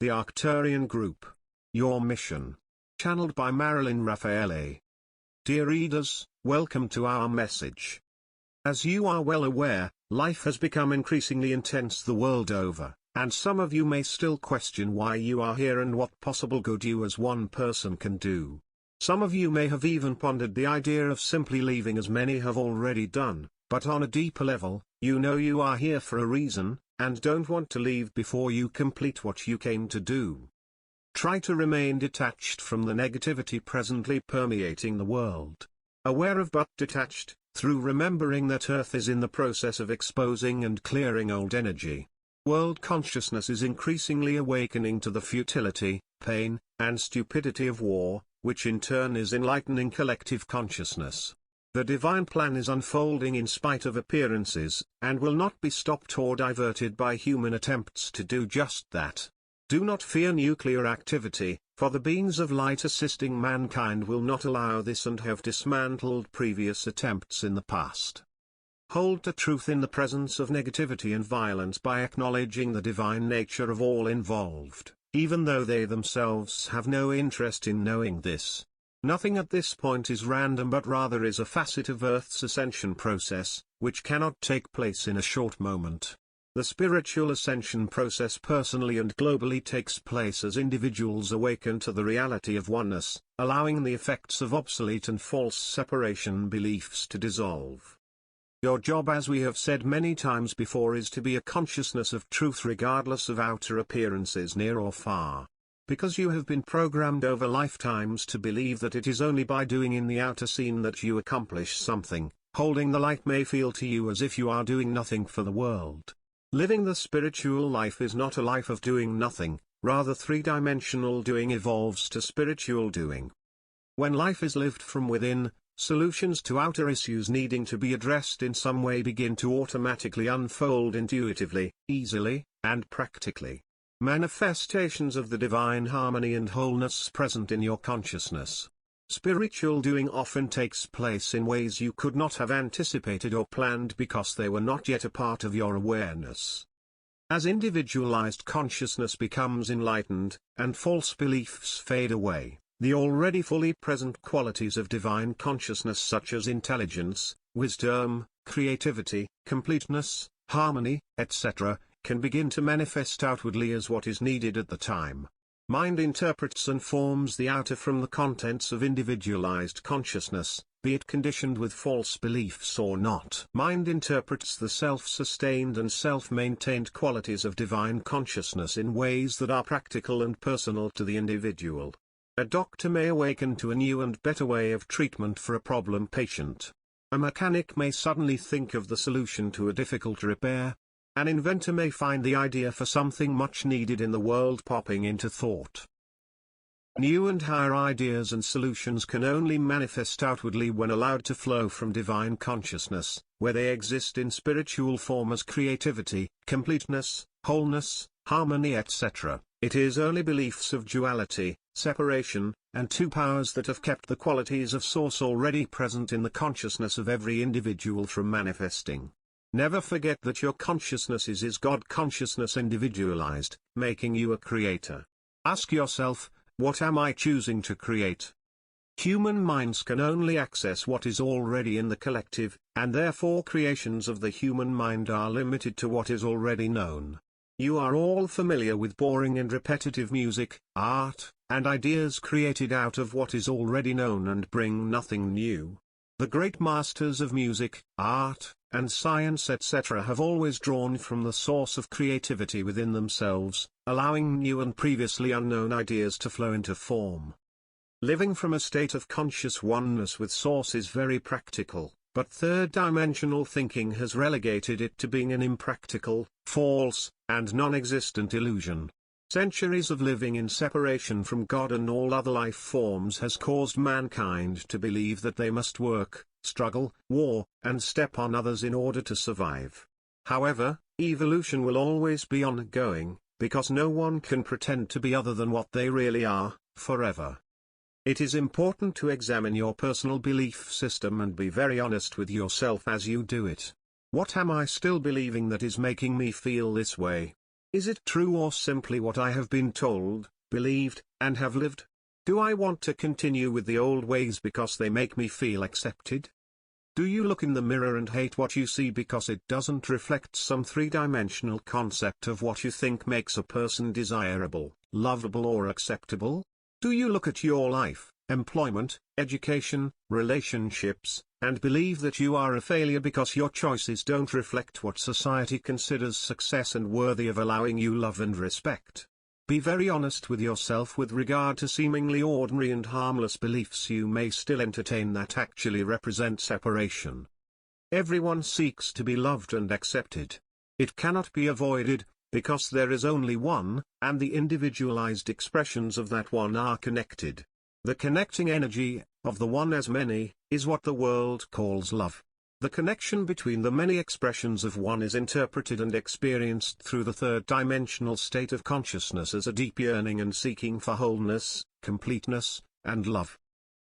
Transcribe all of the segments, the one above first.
The Arcturian Group. Your Mission. Channeled by Marilyn Raffaele. Dear readers, welcome to our message. As you are well aware, life has become increasingly intense the world over, and some of you may still question why you are here and what possible good you as one person can do. Some of you may have even pondered the idea of simply leaving, as many have already done, but on a deeper level, you know you are here for a reason, and don't want to leave before you complete what you came to do. Try to remain detached from the negativity presently permeating the world. Aware of but detached, through remembering that Earth is in the process of exposing and clearing old energy. World consciousness is increasingly awakening to the futility, pain, and stupidity of war, which in turn is enlightening collective consciousness. The divine plan is unfolding in spite of appearances, and will not be stopped or diverted by human attempts to do just that. Do not fear nuclear activity, for the beings of light assisting mankind will not allow this and have dismantled previous attempts in the past. Hold the truth in the presence of negativity and violence by acknowledging the divine nature of all involved, even though they themselves have no interest in knowing this. Nothing at this point is random, but rather is a facet of Earth's ascension process, which cannot take place in a short moment. The spiritual ascension process personally and globally takes place as individuals awaken to the reality of oneness, allowing the effects of obsolete and false separation beliefs to dissolve. Your job, as we have said many times before, is to be a consciousness of truth regardless of outer appearances near or far. Because you have been programmed over lifetimes to believe that it is only by doing in the outer scene that you accomplish something, holding the light may feel to you as if you are doing nothing for the world. Living the spiritual life is not a life of doing nothing, rather three-dimensional doing evolves to spiritual doing. When life is lived from within, solutions to outer issues needing to be addressed in some way begin to automatically unfold intuitively, easily, and practically. Manifestations of the divine harmony and wholeness present in your consciousness. Spiritual doing often takes place in ways you could not have anticipated or planned because they were not yet a part of your awareness. As individualized consciousness becomes enlightened, and false beliefs fade away, the already fully present qualities of divine consciousness such as intelligence, wisdom, creativity, completeness, harmony, etc., can begin to manifest outwardly as what is needed at the time. Mind interprets and forms the outer from the contents of individualized consciousness, be it conditioned with false beliefs or not. Mind interprets the self-sustained and self-maintained qualities of divine consciousness in ways that are practical and personal to the individual. A doctor may awaken to a new and better way of treatment for a problem patient. A mechanic may suddenly think of the solution to a difficult repair. An inventor may find the idea for something much needed in the world popping into thought. New and higher ideas and solutions can only manifest outwardly when allowed to flow from divine consciousness, where they exist in spiritual form as creativity, completeness, wholeness, harmony, etc. It is only beliefs of duality, separation, and two powers that have kept the qualities of source already present in the consciousness of every individual from manifesting. Never forget that your consciousness is God consciousness individualized, making you a creator. Ask yourself, what am I choosing to create? Human minds can only access what is already in the collective, and therefore creations of the human mind are limited to what is already known. You are all familiar with boring and repetitive music, art, and ideas created out of what is already known and bring nothing new. The great masters of music, art, and science etc. have always drawn from the source of creativity within themselves, allowing new and previously unknown ideas to flow into form. Living from a state of conscious oneness with source is very practical, but third-dimensional thinking has relegated it to being an impractical, false, and non-existent illusion. Centuries of living in separation from God and all other life forms has caused mankind to believe that they must work, struggle, war, and step on others in order to survive. However, evolution will always be ongoing, because no one can pretend to be other than what they really are, forever. It is important to examine your personal belief system and be very honest with yourself as you do it. What am I still believing that is making me feel this way? Is it true or simply what I have been told, believed, and have lived? Do I want to continue with the old ways because they make me feel accepted? Do you look in the mirror and hate what you see because it doesn't reflect some three-dimensional concept of what you think makes a person desirable, lovable or acceptable? Do you look at your life, employment, education, relationships, and believe that you are a failure because your choices don't reflect what society considers success and worthy of allowing you love and respect? Be very honest with yourself with regard to seemingly ordinary and harmless beliefs you may still entertain that actually represent separation. Everyone seeks to be loved and accepted. It cannot be avoided, because there is only one, and the individualized expressions of that one are connected. The connecting energy, of the one as many, is what the world calls love. The connection between the many expressions of one is interpreted and experienced through the third-dimensional state of consciousness as a deep yearning and seeking for wholeness, completeness, and love.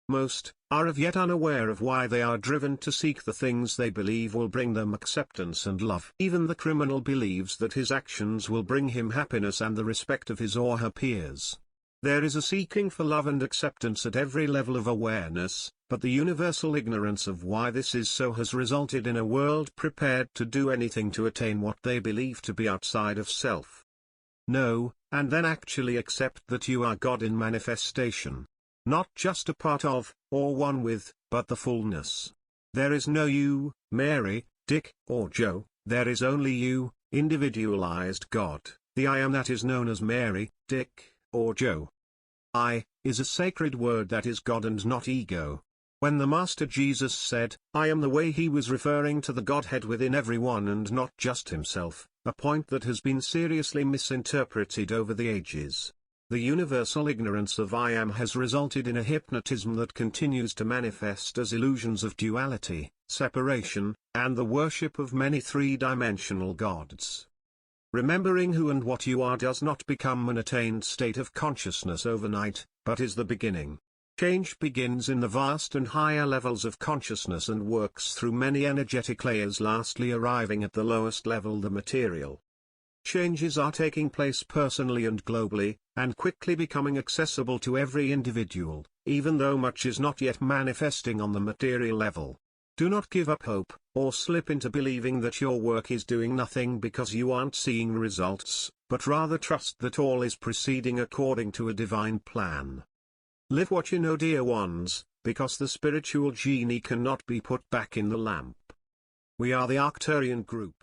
Most are as yet unaware of why they are driven to seek the things they believe will bring them acceptance and love. Even the criminal believes that his actions will bring him happiness and the respect of his or her peers. There is a seeking for love and acceptance at every level of awareness, but the universal ignorance of why this is so has resulted in a world prepared to do anything to attain what they believe to be outside of self. Know, and then actually accept that you are God in manifestation. Not just a part of, or one with, but the fullness. There is no you, Mary, Dick, or Joe, there is only you, individualized God, the I am that is known as Mary, Dick, or Joe. I, is a sacred word that is God and not ego. When the Master Jesus said, I am the way, he was referring to the Godhead within everyone and not just himself, a point that has been seriously misinterpreted over the ages. The universal ignorance of I am has resulted in a hypnotism that continues to manifest as illusions of duality, separation, and the worship of many three-dimensional gods. Remembering who and what you are does not become an attained state of consciousness overnight, but is the beginning. Change begins in the vast and higher levels of consciousness and works through many energetic layers, lastly arriving at the lowest level, the material. Changes are taking place personally and globally, and quickly becoming accessible to every individual, even though much is not yet manifesting on the material level. Do not give up hope, or slip into believing that your work is doing nothing because you aren't seeing results, but rather trust that all is proceeding according to a divine plan. Live what you know, dear ones, because the spiritual genie cannot be put back in the lamp. We are the Arcturian Group.